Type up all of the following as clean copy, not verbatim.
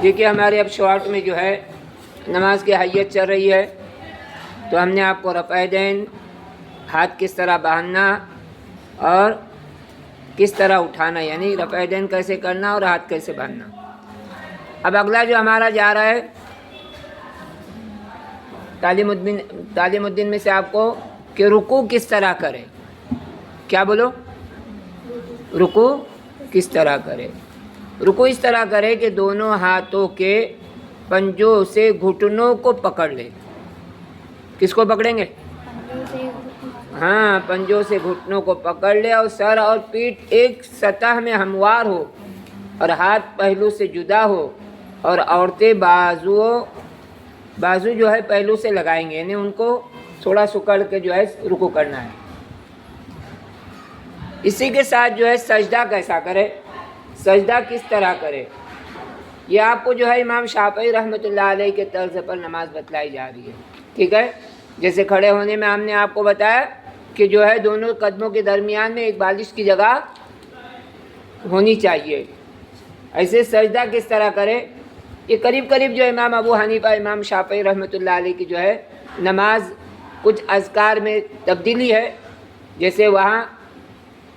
دیکھیے ہمارے اب شارٹ میں جو ہے نماز کی حیت چل رہی ہے، تو ہم نے آپ کو رفع دین، ہاتھ کس طرح باندھنا اور کس طرح اٹھانا، یعنی رفع دین کیسے کرنا اور ہاتھ کیسے باندھنا۔ اب اگلا جو ہمارا جا رہا ہے تعلیم الدین میں سے آپ کو کہ رکوع کس طرح کرے، کیا بولو؟ رکوع کس طرح کرے؟ رکوع اس طرح کرے کہ دونوں ہاتھوں کے پنجوں سے گھٹنوں کو پکڑ لے۔ کس کو پکڑیں گے؟ ہاں، پنجوں سے گھٹنوں کو پکڑ لے اور سر اور پیٹھ ایک سطح میں ہموار ہو اور ہاتھ پہلو سے جدا ہو، اور عورتیں بازو جو ہے پہلو سے لگائیں گے، یعنی ان کو تھوڑا سکڑ کے جو ہے رکوع کرنا ہے۔ اسی کے ساتھ جو ہے سجدہ کیسا کرے، سجدہ کس طرح کرے، یہ آپ کو جو ہے امام شافعی رحمۃ اللہ علیہ کے طرز پر نماز بتلائی جا رہی ہے، ٹھیک ہے؟ جیسے کھڑے ہونے میں ہم نے آپ کو بتایا کہ جو ہے دونوں قدموں کے درمیان میں ایک بالش کی جگہ ہونی چاہیے، ایسے سجدہ کس طرح کرے، یہ قریب جو امام ابو حنیفہ، امام شافعی رحمۃ اللہ علیہ کی جو ہے نماز کچھ اذکار میں تبدیلی ہے، جیسے وہاں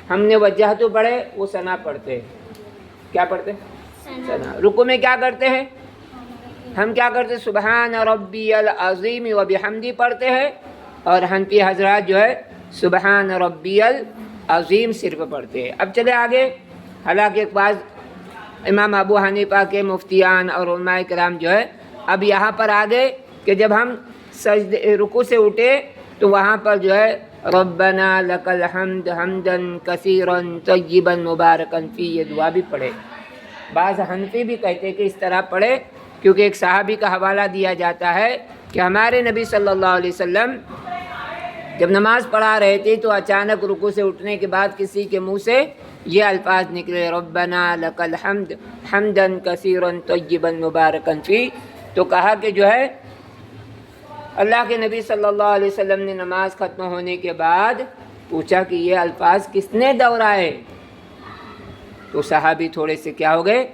ہم نے وجہتو پڑھے، وہ ثنا پڑھتے ہیں، کیا پڑھتے ہیں؟ ثنا۔ رکوع میں کیا کرتے ہیں؟ ہم کیا کرتے ہیں؟ سبحان ربی العظیم و بحمدی پڑھتے ہیں، اور حنفی حضرات جو ہے سبحان ربی العظیم صرف پڑھتے ہیں۔ اب چلے آگے، حالانکہ بعض امام ابو حنیفہ کے مفتیان اور علماء کرام جو ہے اب یہاں پر آگے کہ جب ہم رکوع سے اٹھے تو وہاں پر جو ہے ربنا لک الحمد حمدا کثیرا طیبا مبارکا فی، یہ دعا بھی پڑھے۔ بعض حنفی بھی کہتے ہیں کہ اس طرح پڑھے، کیونکہ ایک صحابی کا حوالہ دیا جاتا ہے کہ ہمارے نبی صلی اللہ علیہ وسلم جب نماز پڑھا رہے تھے تو اچانک رکوع سے اٹھنے کے بعد کسی کے منہ سے یہ الفاظ نکلے، ربنا لک الحمد حمدا کثیرا طیبا مبارکا فی، تو کہا کہ جو ہے اللہ کے نبی صلی اللہ علیہ وسلم نے نماز ختم ہونے کے بعد پوچھا کہ یہ الفاظ کس نے دہرائے، تو صحابی تھوڑے سے کیا ہو گئے،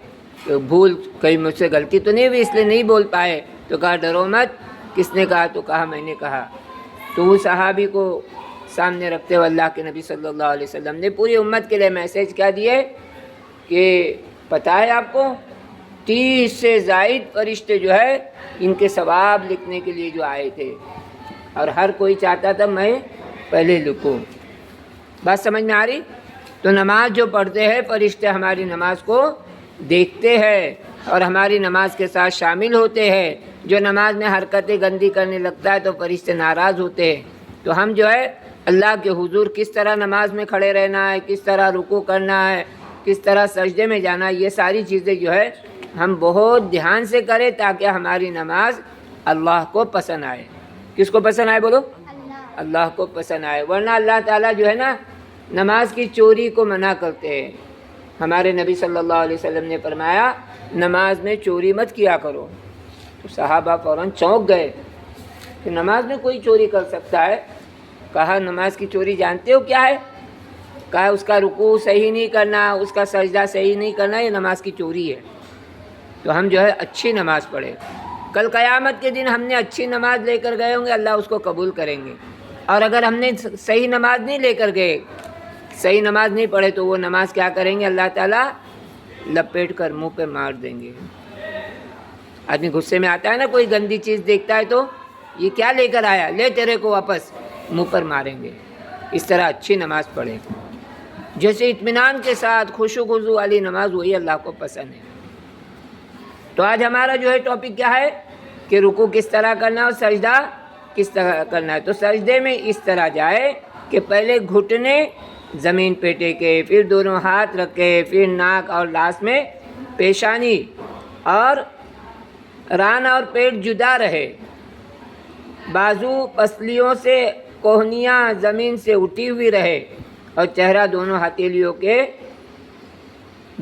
بھول کہیں مجھ سے غلطی تو نہیں ہوئی اس لیے نہیں بول پائے، تو کہا ڈرو مت، کس نے کہا؟ تو کہا میں نے کہا۔ تو وہ صحابی کو سامنے رکھتے ہوئے اللہ کے نبی صلی اللہ علیہ وسلم نے پوری امت کے لیے میسیج کیا دیے کہ پتہ ہے آپ کو 30 سے زائد فرشتے جو ہے ان کے ثواب لکھنے کے لیے جو آئے تھے، اور ہر کوئی چاہتا تھا میں پہلے لکھوں۔ بات سمجھ میں آ رہی؟ تو نماز جو پڑھتے ہیں فرشتے ہماری نماز کو دیکھتے ہیں اور ہماری نماز کے ساتھ شامل ہوتے ہیں۔ جو نماز میں حرکتیں گندی کرنے لگتا ہے تو فرشتے ناراض ہوتے ہیں۔ تو ہم جو ہے اللہ کے حضور کس طرح نماز میں کھڑے رہنا ہے، کس طرح رکوع کرنا ہے، کس طرح سجدے میں جانا ہے، یہ ساری چیزیں جو ہے ہم بہت دھیان سے کریں تاکہ ہماری نماز اللہ کو پسند آئے۔ کس کو پسند آئے بولو؟ اللہ کو پسند آئے، ورنہ اللہ تعالیٰ جو ہے نا نماز کی چوری کو منع کرتے ہیں۔ ہمارے نبی صلی اللہ علیہ وسلم نے فرمایا نماز میں چوری مت کیا کرو، تو صحابہ فوراً چونک گئے کہ نماز میں کوئی چوری کر سکتا ہے؟ کہا نماز کی چوری جانتے ہو کیا ہے؟ کہا اس کا رکوع صحیح نہیں کرنا، اس کا سجدہ صحیح نہیں کرنا، یہ نماز کی چوری ہے۔ تو ہم جو ہے اچھی نماز پڑھیں، کل قیامت کے دن ہم نے اچھی نماز لے کر گئے ہوں گے، اللہ اس کو قبول کریں گے، اور اگر ہم نے صحیح نماز نہیں لے کر گئے، صحیح نماز نہیں پڑھے، تو وہ نماز کیا کریں گے؟ اللہ تعالیٰ لپیٹ کر منہ پہ مار دیں گے۔ آدمی غصے میں آتا ہے نا، کوئی گندی چیز دیکھتا ہے تو یہ کیا لے کر آیا، لے تیرے کو واپس، منہ پر ماریں گے۔ اس طرح اچھی نماز پڑھیں، جیسے اطمینان کے ساتھ خشوع و خضوع والی نماز، وہی اللہ کو پسند ہے۔ تو آج ہمارا جو ہے ٹاپک کیا ہے کہ رکوع کس طرح کرنا ہے اور سجدہ کس طرح کرنا ہے۔ تو سجدے میں اس طرح جائے کہ پہلے گھٹنے زمین پہ ٹیکے، پھر دونوں ہاتھ رکھے، پھر ناک اور لاس میں پیشانی، اور ران اور پیٹ جدا رہے، بازو پسلیوں سے کوہنیاں زمین سے اٹھی ہوئی رہے، اور چہرہ دونوں ہتھیلیوں کے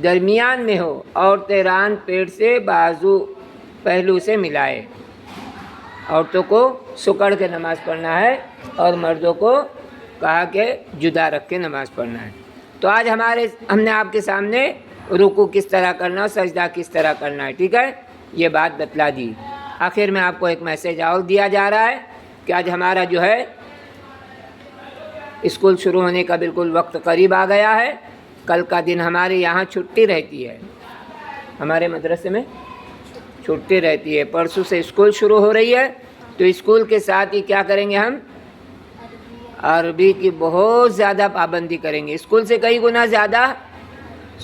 درمیان میں ہو۔ عورتیں ران پیٹ سے بازو پہلو سے ملائے۔ عورتوں کو سکڑ کے نماز پڑھنا ہے اور مردوں کو کہا کہ جدا رکھ کے نماز پڑھنا ہے۔ تو آج ہم نے آپ کے سامنے رکوع کس طرح کرنا اور سجدہ کس طرح کرنا ہے، ٹھیک ہے؟ یہ بات بتلا دی۔ آخر میں آپ کو ایک میسیج اور دیا جا رہا ہے کہ آج ہمارا جو ہے اسکول شروع ہونے کا بالکل وقت قریب آ گیا ہے۔ کل کا دن ہمارے یہاں چھٹی رہتی ہے، ہمارے مدرسے میں چھٹی رہتی ہے۔ پرسوں سے اسکول شروع ہو رہی ہے، تو اسکول کے ساتھ ہی کیا کریں گے ہم؟ عربی کی بہت زیادہ پابندی کریں گے، اسکول سے کئی گنا زیادہ۔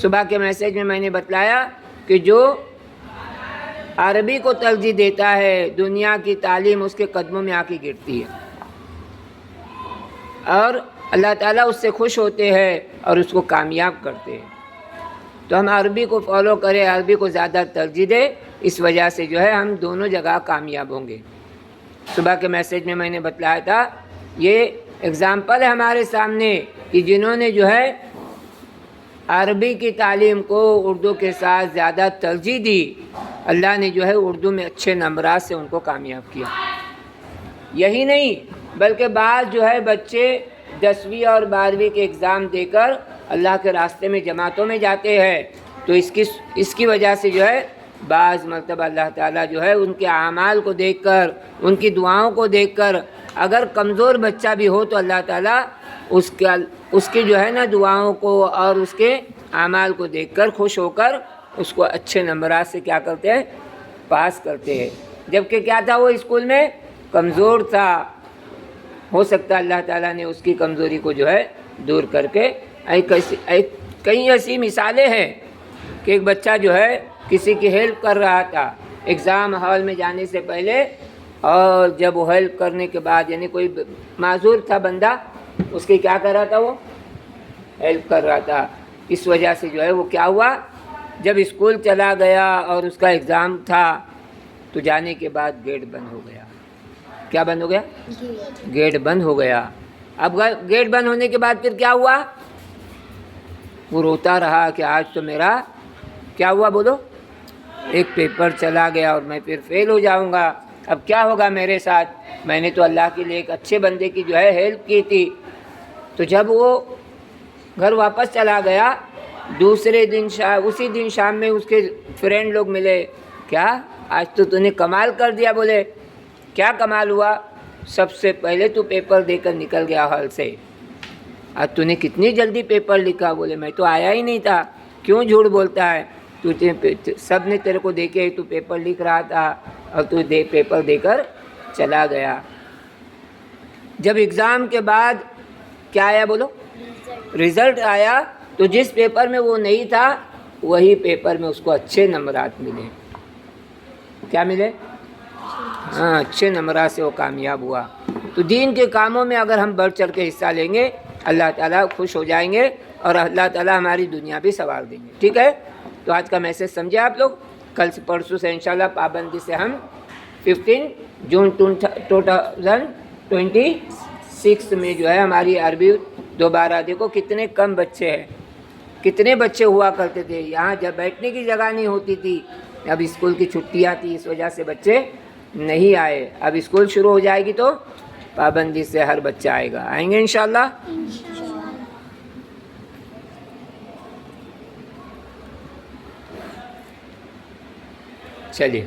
صبح کے میسیج میں میں نے بتلایا کہ جو عربی کو ترجیح دیتا ہے دنیا کی تعلیم اس کے قدموں میں آ کے گرتی ہے، اور اللہ تعالیٰ اس سے خوش ہوتے ہیں اور اس کو کامیاب کرتے ہیں۔ تو ہم عربی کو فالو کریں، عربی کو زیادہ ترجیح دیں، اس وجہ سے جو ہے ہم دونوں جگہ کامیاب ہوں گے۔ صبح کے میسیج میں میں نے بتلایا تھا، یہ اگزامپل ہے ہمارے سامنے کہ جنہوں نے جو ہے عربی کی تعلیم کو اردو کے ساتھ زیادہ ترجیح دی، اللہ نے جو ہے اردو میں اچھے نمبرات سے ان کو کامیاب کیا۔ یہی نہیں بلکہ بعض جو ہے بچے 10ویں اور 12ویں کے اگزام دے کر اللہ کے راستے میں جماعتوں میں جاتے ہیں، تو اس کی وجہ سے جو ہے بعض مرتبہ اللہ تعالیٰ جو ہے ان کے اعمال کو دیکھ کر، ان کی دعاؤں کو دیکھ کر، اگر کمزور بچہ بھی ہو تو اللہ تعالیٰ اس کی جو ہے نا دعاؤں کو اور اس کے اعمال کو دیکھ کر خوش ہو کر اس کو اچھے نمبرات سے کیا کرتے ہیں؟ پاس کرتے ہیں۔ جبکہ کیا تھا، وہ اسکول میں کمزور تھا، ہو سکتا ہے اللہ تعالیٰ نے اس کی کمزوری کو جو ہے دور کر کے کئی ایسی مثالیں ہیں کہ ایک بچہ جو ہے کسی کی ہیلپ کر رہا تھا ایگزام ہال میں جانے سے پہلے، اور جب وہ ہیلپ کرنے کے بعد، یعنی کوئی معذور تھا بندہ، اس کی کیا کر رہا تھا؟ وہ ہیلپ کر رہا تھا۔ اس وجہ سے جو ہے وہ کیا ہوا، جب اسکول چلا گیا اور اس کا ایگزام تھا تو جانے کے بعد گیٹ بند ہو گیا۔ کیا بند ہو گیا؟ گیٹ بند ہو گیا۔ اب گیٹ بند ہونے کے بعد پھر کیا ہوا؟ وہ روتا رہا کہ آج تو میرا کیا ہوا، بولو، ایک پیپر چلا گیا اور میں پھر فیل ہو جاؤں گا، اب کیا ہوگا میرے ساتھ؟ میں نے تو اللہ کے لیے ایک اچھے بندے کی جو ہے ہیلپ کی تھی۔ تو جب وہ گھر واپس چلا گیا، دوسرے دن اسی دن شام میں اس کے فرینڈ لوگ ملے، کیا آج تو نے کمال کر دیا؟ بولے کیا کمال ہوا؟ سب سے پہلے تو پیپر دے کر نکل گیا ہال سے، آج تو نے کتنی جلدی پیپر لکھا؟ بولے میں تو آیا ہی نہیں تھا، کیوں جھوٹ بولتا ہے؟ سب نے تیرے کو دیکھے تو پیپر لکھ رہا تھا اور تو پیپر دے کر چلا گیا۔ جب ایگزام کے بعد کیا آیا، بولو، رزلٹ آیا، تو جس پیپر میں وہ نہیں تھا وہی پیپر میں اس کو اچھے نمبرات ملے۔ کیا ملے؟ ہاں، اچھے نمبرات سے وہ کامیاب ہوا۔ تو دین کے کاموں میں اگر ہم بڑھ چڑھ کے حصہ لیں گے، اللہ تعالیٰ خوش ہو جائیں گے اور اللہ تعالیٰ ہماری دنیا بھی سنوار دیں گے۔ ٹھیک ہے، تو آج کا میسج سمجھے آپ لوگ؟ کل سے پرسوں سے انشاءاللہ پابندی سے ہم 15 جون 2026 میں جو ہے ہماری عربی دوبارہ، دیکھو کتنے کم بچے ہیں، کتنے بچے ہوا کرتے تھے یہاں، جب بیٹھنے کی جگہ نہیں ہوتی تھی۔ اب اسکول کی چھٹیاں تھی، اس وجہ سے بچے نہیں آئے۔ اب اسکول شروع ہو جائے گی تو پابندی سے ہر بچہ آئے گا، آئیں گے انشاءاللہ۔ چلیے۔